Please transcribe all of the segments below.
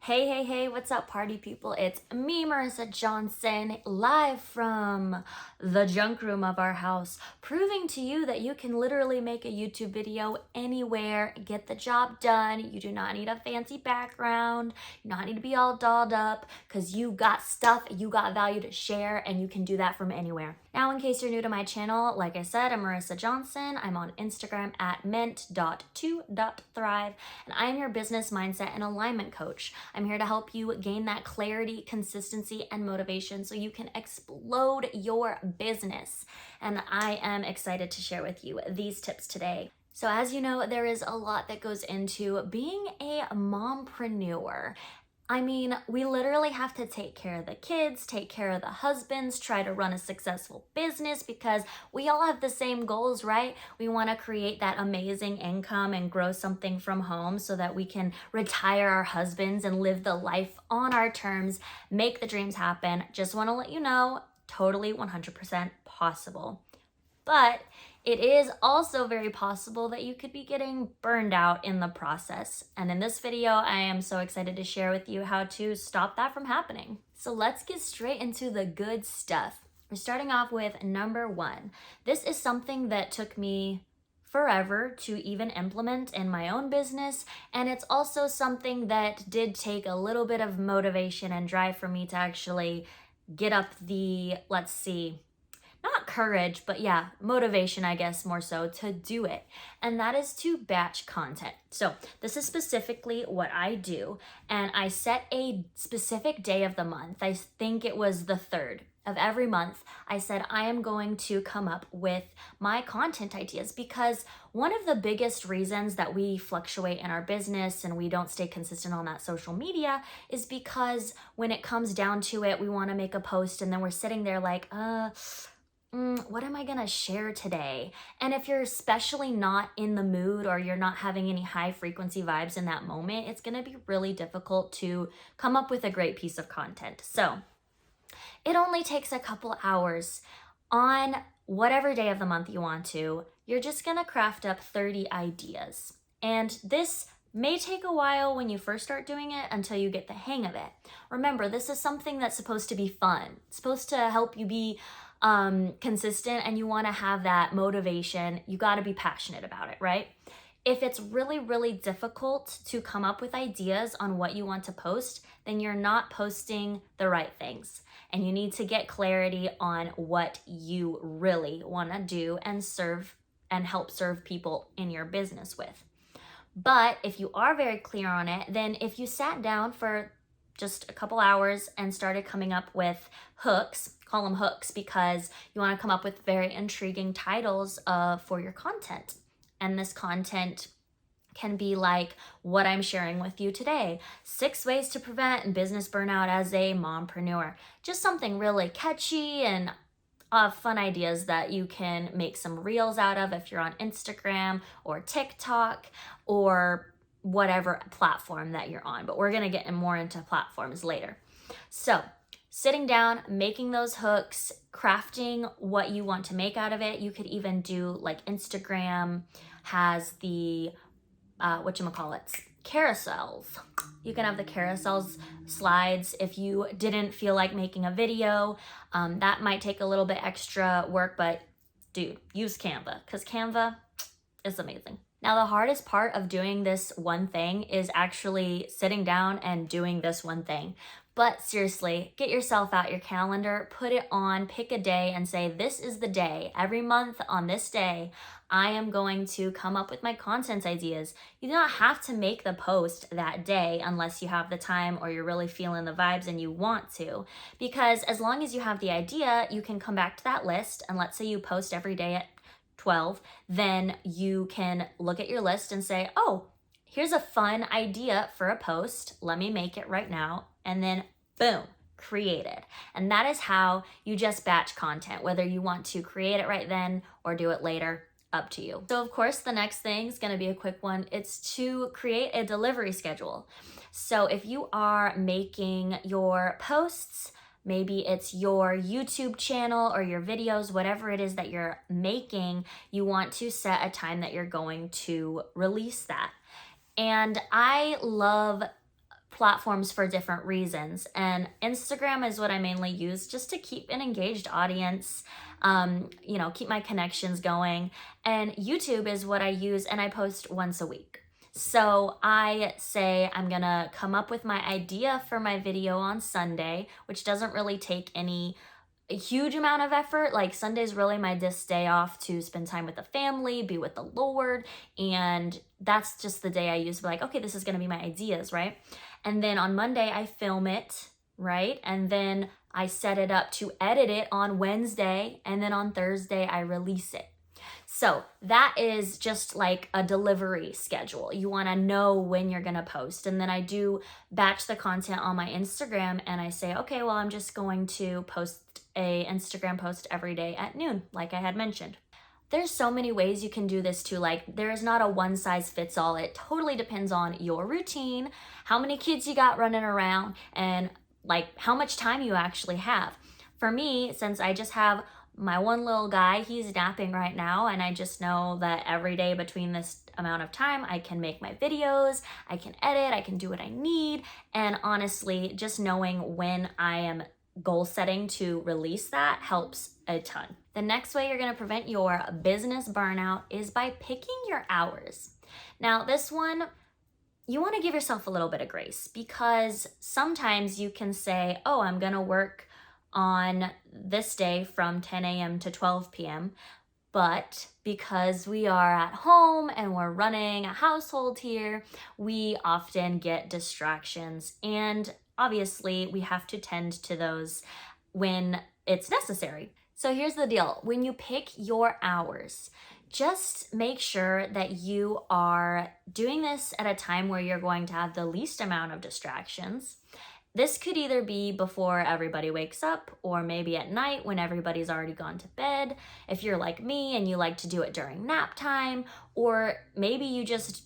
Hey, what's up, party people? It's me, Marissa Johnson, live from the junk room of our house, proving to you that you can literally make a YouTube video anywhere, get the job done. You do not need a fancy background. You do not need to be all dolled up because you got stuff, you got value to share, and you can do that from anywhere. Now, in case you're new to my channel, like I said, I'm Marissa Johnson. I'm on Instagram at ment.to.thrive, and I am your business mindset and alignment coach. I'm here to help you gain that clarity, consistency, and motivation so you can explode your business. And I am excited to share with you these tips today. So as you know, there is a lot that goes into being a mompreneur. I mean, we literally have to take care of the kids, take care of the husbands, try to run a successful business because we all have the same goals, right? We want to create that amazing income and grow something from home so that we can retire our husbands and live the life on our terms, make the dreams happen. Just want to let you know, totally 100% possible. But it is also very possible that you could be getting burned out in the process. And in this video, I am so excited to share with you how to stop that from happening. So let's get straight into the good stuff. We're starting off with number one. This is something that took me forever to even implement in my own business. And it's also something that did take a little bit of motivation and drive for me to actually get up the, not courage, but yeah, motivation, I guess, more so to do it. And that is to batch content. So this is specifically what I do. And I set a specific day of the month. I think it was the 3rd of every month. I said, I am going to come up with my content ideas because one of the biggest reasons that we fluctuate in our business and we don't stay consistent on that social media is because when it comes down to it, we want to make a post and then we're sitting there like, what am I gonna share today? And if you're especially not in the mood or you're not having any high frequency vibes in that moment, it's gonna be really difficult to come up with a great piece of content. So it only takes a couple hours on whatever day of the month you want to. You're just gonna craft up 30 ideas. And this may take a while when you first start doing it until you get the hang of it. Remember, this is something that's supposed to be fun. It's supposed to help you be consistent, and you want to have that motivation. You got to be passionate about it, right? If it's really, really difficult to come up with ideas on what you want to post, then you're not posting the right things. And you need to get clarity on what you really want to do and serve and help serve people in your business with. But if you are very clear on it, then if you sat down for just a couple hours and started coming up with hooks, call them hooks because you want to come up with very intriguing titles for your content. And this content can be like what I'm sharing with you today: 6 ways to prevent business burnout as a mompreneur. Just something really catchy and fun ideas that you can make some reels out of if you're on Instagram or TikTok or whatever platform that you're on. But we're going to get more into platforms later. So sitting down, making those hooks, crafting what you want to make out of it. You could even do like Instagram has the, carousels. You can have the carousels slides if you didn't feel like making a video. That might take a little bit extra work, but dude, use Canva because Canva is amazing. Now, the hardest part of doing this one thing is actually sitting down and doing this one thing. But seriously, get yourself out your calendar, put it on, pick a day and say, this is the day. Every month on this day, I am going to come up with my content ideas. You do not have to make the post that day unless you have the time or you're really feeling the vibes and you want to. Because as long as you have the idea, you can come back to that list. And let's say you post every day at 12, then you can look at your list and say, oh, here's a fun idea for a post. Let me make it right now. And then boom, created. And that is how you just batch content, whether you want to create it right then or do it later, up to you. So of course, the next thing is going to be a quick one. It's to create a delivery schedule. So if you are making your posts, maybe it's your YouTube channel or your videos, whatever it is that you're making, you want to set a time that you're going to release that. And I love platforms for different reasons. And Instagram is what I mainly use just to keep an engaged audience, keep my connections going. And YouTube is what I use, and I post once a week. So I say I'm gonna come up with my idea for my video on Sunday, which doesn't really take a huge amount of effort. Like Sunday's really my day off to spend time with the family, be with the Lord, and that's just the day I use to be like, okay, this is gonna be my ideas, right? And then on Monday I film it, right? And then I set it up to edit it on Wednesday, and then on Thursday I release it. So that is just like a delivery schedule. You want to know when you're going to post. And then I do batch the content on my Instagram, and I say, okay, well, I'm just going to post a Instagram post every day at noon, like I had mentioned. There's so many ways you can do this too. Like there is not a one size fits all. It totally depends on your routine, how many kids you got running around, and like how much time you actually have. For me, since I just have my one little guy, he's napping right now, and I just know that every day between this amount of time, I can make my videos, I can edit, I can do what I need. And honestly, just knowing when I am goal setting to release that helps a ton. The next way you're gonna prevent your business burnout is by picking your hours. Now, this one, you wanna give yourself a little bit of grace, because sometimes you can say, oh, I'm gonna work on this day from 10 a.m. to 12 p.m. But because we are at home and we're running a household here, we often get distractions. And obviously, we have to tend to those when it's necessary. So here's the deal. When you pick your hours, just make sure that you are doing this at a time where you're going to have the least amount of distractions. This could either be before everybody wakes up, or maybe at night when everybody's already gone to bed, if you're like me and you like to do it during nap time, or maybe you just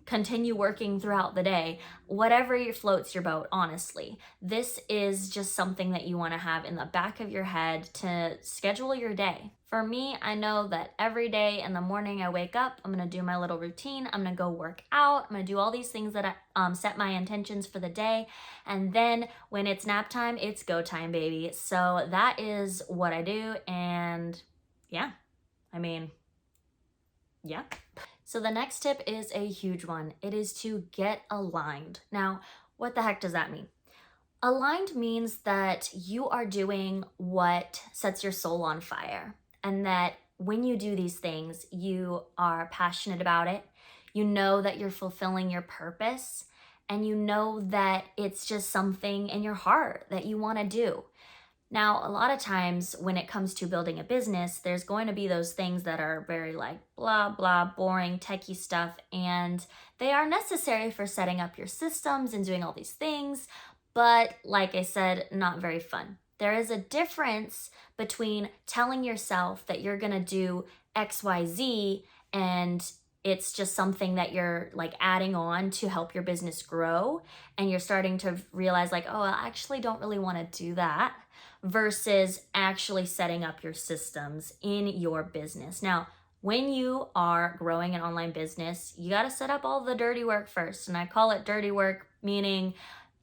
continue working throughout the day. Whatever floats your boat, honestly. This is just something that you want to have in the back of your head to schedule your day. For me, I know that every day in the morning I wake up, I'm going to do my little routine. I'm going to go work out. I'm going to do all these things that I set my intentions for the day. And then when it's nap time, it's go time, baby. So that is what I do. And yeah. So the next tip is a huge one. It is to get aligned. Now, what the heck does that mean? Aligned means that you are doing what sets your soul on fire, and that when you do these things, you are passionate about it. You know that you're fulfilling your purpose, and you know that it's just something in your heart that you want to do. Now, a lot of times when it comes to building a business, there's going to be those things that are very like blah, blah, boring, techie stuff, and they are necessary for setting up your systems and doing all these things, but like I said, not very fun. There is a difference between telling yourself that you're gonna do XYZ and it's just something that you're like adding on to help your business grow, and you're starting to realize like, oh, I actually don't really wanna do that, versus actually setting up your systems in your business. Now, when you are growing an online business, you got to set up all the dirty work first. And I call it dirty work, meaning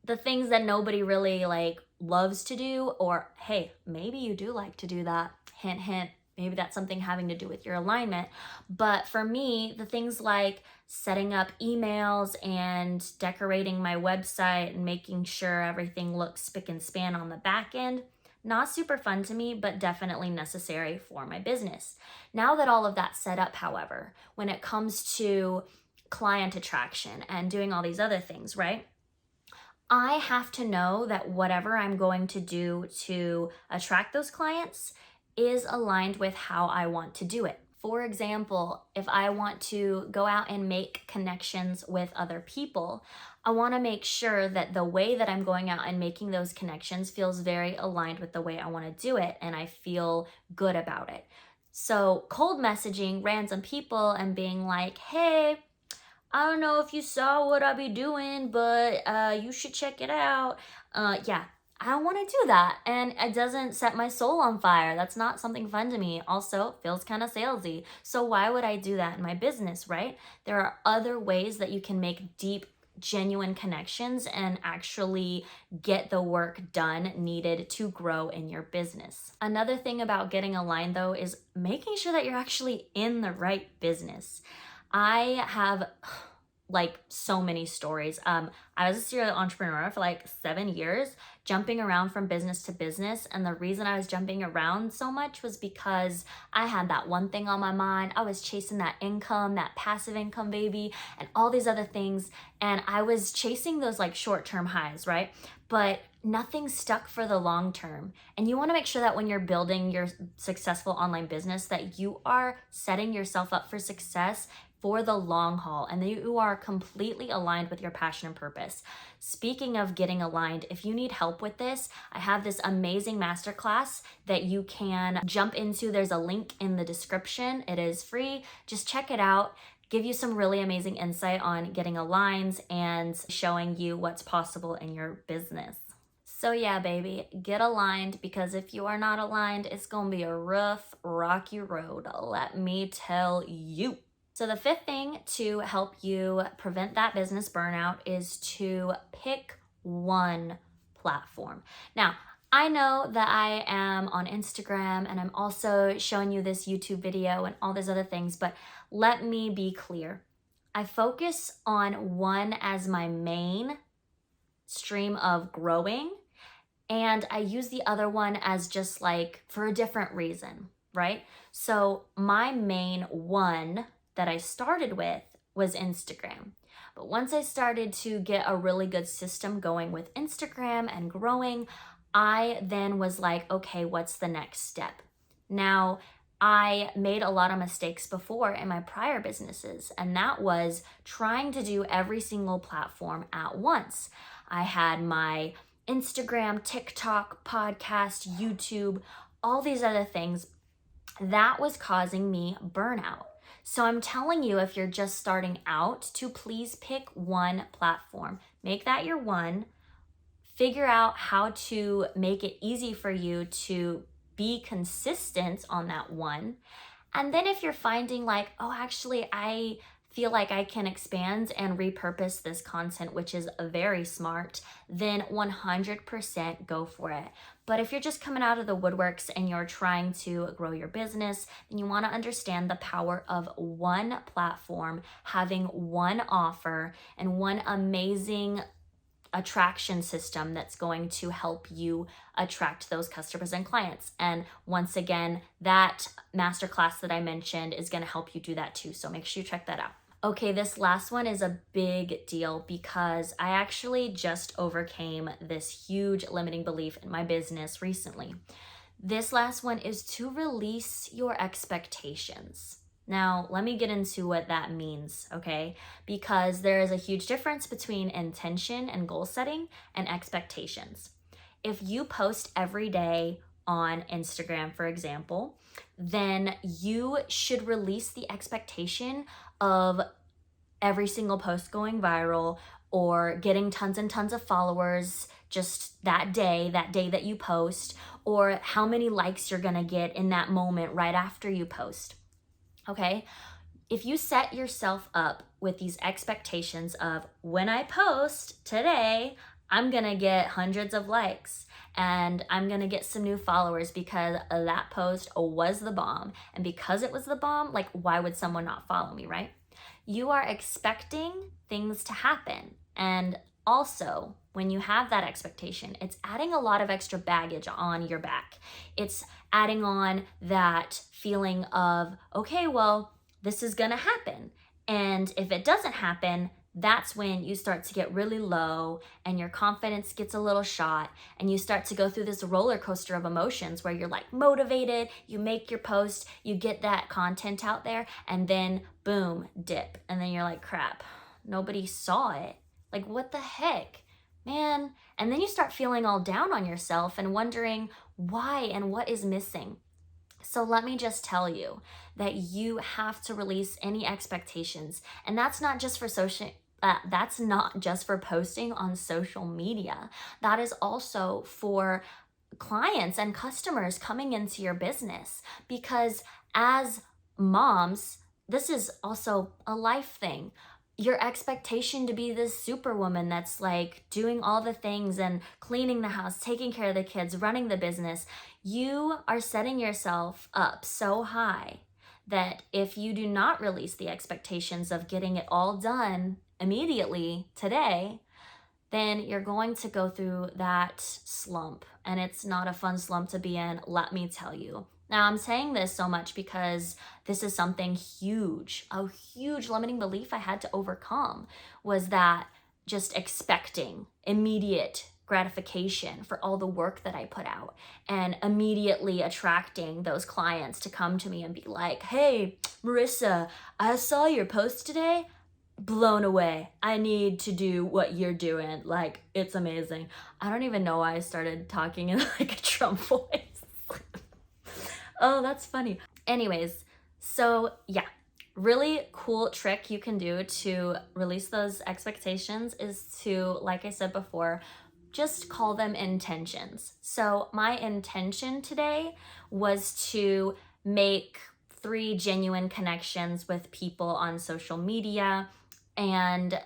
the things that nobody really like loves to do, or hey, maybe you do like to do that. Hint, hint. Maybe that's something having to do with your alignment. But for me, the things like setting up emails and decorating my website and making sure everything looks spick and span on the back end, not super fun to me, but definitely necessary for my business. Now that all of that's set up, however, when it comes to client attraction and doing all these other things, right? I have to know that whatever I'm going to do to attract those clients is aligned with how I want to do it. For example, if I want to go out and make connections with other people, I want to make sure that the way that I'm going out and making those connections feels very aligned with the way I want to do it, and I feel good about it. So cold messaging random people and being like, hey, I don't know if you saw what I be doing, but you should check it out. I don't want to do that, and it doesn't set my soul on fire. That's not something fun to me. Also, feels kind of salesy. So why would I do that in my business, right? There are other ways that you can make deep genuine connections and actually get the work done needed to grow in your business. Another thing about getting aligned though is making sure that you're actually in the right business. I have like so many stories. I was a serial entrepreneur for like 7 years, jumping around from business to business. And the reason I was jumping around so much was because I had that one thing on my mind. I was chasing that income, that passive income baby, and all these other things. And I was chasing those like short-term highs, right? But nothing stuck for the long term. And you want to make sure that when you're building your successful online business, that you are setting yourself up for success for the long haul, and that you are completely aligned with your passion and purpose. Speaking of getting aligned, if you need help with this, I have this amazing masterclass that you can jump into. There's a link in the description. It is free. Just check it out. Give you some really amazing insight on getting aligned and showing you what's possible in your business. So yeah, baby, get aligned, because if you are not aligned, it's gonna be a rough, rocky road, let me tell you. So the fifth thing to help you prevent that business burnout is to pick one platform. Now, I know that I am on Instagram and I'm also showing you this YouTube video and all these other things, but let me be clear. I focus on one as my main stream of growing, and I use the other one as just like for a different reason, right? So my main one that I started with was Instagram. But once I started to get a really good system going with Instagram and growing, I then was like, okay, what's the next step? Now, I made a lot of mistakes before in my prior businesses, and that was trying to do every single platform at once. I had my Instagram, TikTok, podcast, YouTube, all these other things. That was causing me burnout. So I'm telling you, if you're just starting out, to please pick one platform. Make that your one. Figure out how to make it easy for you to be consistent on that one. And then if you're finding like, oh, actually, I feel like I can expand and repurpose this content, which is very smart, then 100% go for it. But if you're just coming out of the woodworks and you're trying to grow your business, then you want to understand the power of one platform, having one offer and one amazing attraction system that's going to help you attract those customers and clients. And once again, that masterclass that I mentioned is going to help you do that too. So make sure you check that out. Okay, this last one is a big deal because I actually just overcame this huge limiting belief in my business recently. This last one is to release your expectations. Now, let me get into what that means, okay? Because there is a huge difference between intention and goal setting and expectations. If you post every day on Instagram, for example, then you should release the expectation of every single post going viral or getting tons and tons of followers just that day that you post, or how many likes you're gonna get in that moment right after you post. Okay, if you set yourself up with these expectations of when I post today, I'm gonna get hundreds of likes and I'm gonna get some new followers because that post was the bomb. And because it was the bomb, like, why would someone not follow me, right? You are expecting things to happen. And also, when you have that expectation, it's adding a lot of extra baggage on your back. It's adding on that feeling of, okay, well, this is gonna happen. And if it doesn't happen, that's when you start to get really low and your confidence gets a little shot and you start to go through this roller coaster of emotions where you're like motivated, you make your post, you get that content out there, and then boom, dip. And then you're like, crap, nobody saw it. Like, what the heck, man? And then you start feeling all down on yourself and wondering why and what is missing. So let me just tell you that you have to release any expectations. And that's not just for that's not just for posting on social media. That is also for clients and customers coming into your business. Because as moms, this is also a life thing. your expectation to be this superwoman that's like doing all the things and cleaning the house, taking care of the kids, running the business, you are setting yourself up so high that if you do not release the expectations of getting it all done immediately today, then you're going to go through that slump. And it's not a fun slump to be in, let me tell you. Now, I'm saying this so much because this is something huge. A huge limiting belief I had to overcome was that just expecting immediate gratification for all the work that I put out and immediately attracting those clients to come to me and be like, hey, Marissa, I saw your post today. Blown away. I need to do what you're doing. Like, it's amazing. I don't even know why I started talking in like a Trump voice. Oh, that's funny. Anyways, so yeah, really cool trick you can do to release those expectations is to, like I said before, just call them intentions. So my intention today was to make 3 genuine connections with people on social media and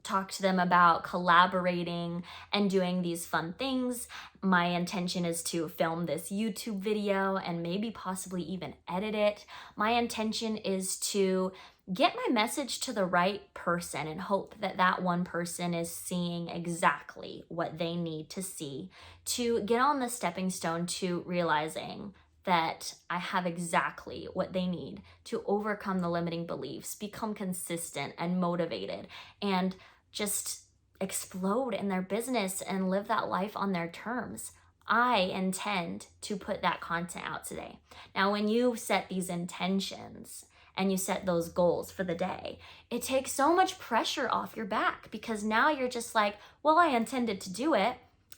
talk to them about collaborating and doing these fun things. My intention is to film this YouTube video and maybe possibly even edit it. My intention is to get my message to the right person and hope that that one person is seeing exactly what they need to see to get on the stepping stone to realizing that I have exactly what they need to overcome the limiting beliefs, become consistent and motivated, and just explode in their business and live that life on their terms. I intend to put that content out today. Now, when you set these intentions and you set those goals for the day, it takes so much pressure off your back because now you're just like, well, I intended to do it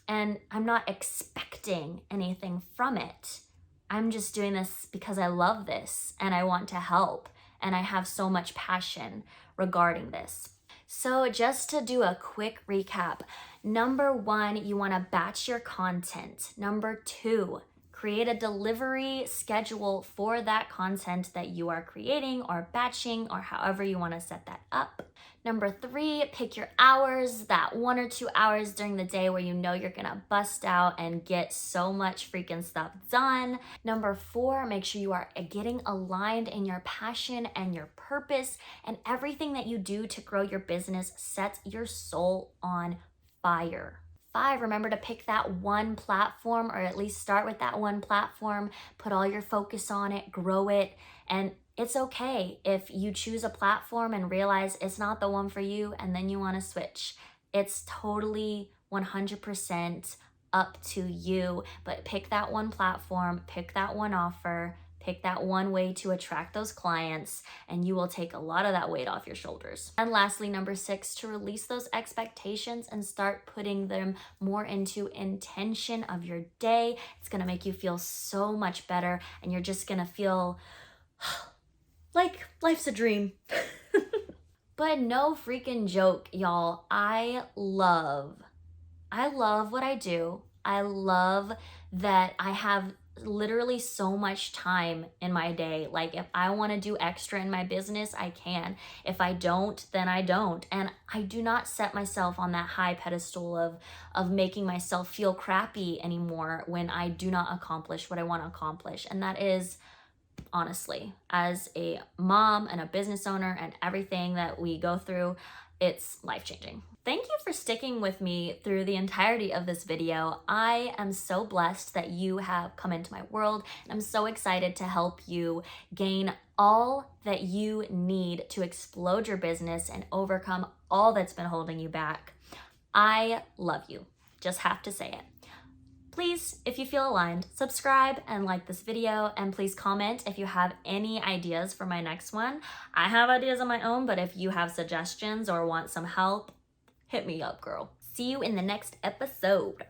and I'm not expecting anything from it. I'm just doing this because I love this and I want to help and I have so much passion regarding this. So just to do a quick recap, number 1, you want to batch your content. Number 2, create a delivery schedule for that content that you are creating or batching or however you want to set that up. Number 3, pick your hours, that 1 or 2 hours during the day where you know you're gonna bust out and get so much freaking stuff done. Number 4, make sure you are getting aligned in your passion and your purpose, and everything that you do to grow your business sets your soul on fire. 5, remember to pick that one platform, or at least start with that one platform, put all your focus on it, grow it, and it's okay if you choose a platform and realize it's not the one for you and then you want to switch. It's totally 100% up to you, but pick that one platform, pick that one offer, pick that one way to attract those clients, and you will take a lot of that weight off your shoulders. And lastly, number 6, to release those expectations and start putting them more into intention of your day. It's gonna make you feel so much better, and you're just gonna feel like life's a dream. But no freaking joke, y'all. I love what I do. I love that I have literally so much time in my day. Like, if I want to do extra in my business, I can. If I don't, then I don't. And I do not set myself on that high pedestal of making myself feel crappy anymore when I do not accomplish what I want to accomplish. And that is, honestly, as a mom and a business owner and everything that we go through, it's life-changing. Thank you for sticking with me through the entirety of this video. I am so blessed that you have come into my world, and I'm so excited to help you gain all that you need to explode your business and overcome all that's been holding you back. I love you. Just have to say it. Please, if you feel aligned, subscribe and like this video, and please comment if you have any ideas for my next one. I have ideas on my own, but if you have suggestions or want some help, hit me up, girl. See you in the next episode.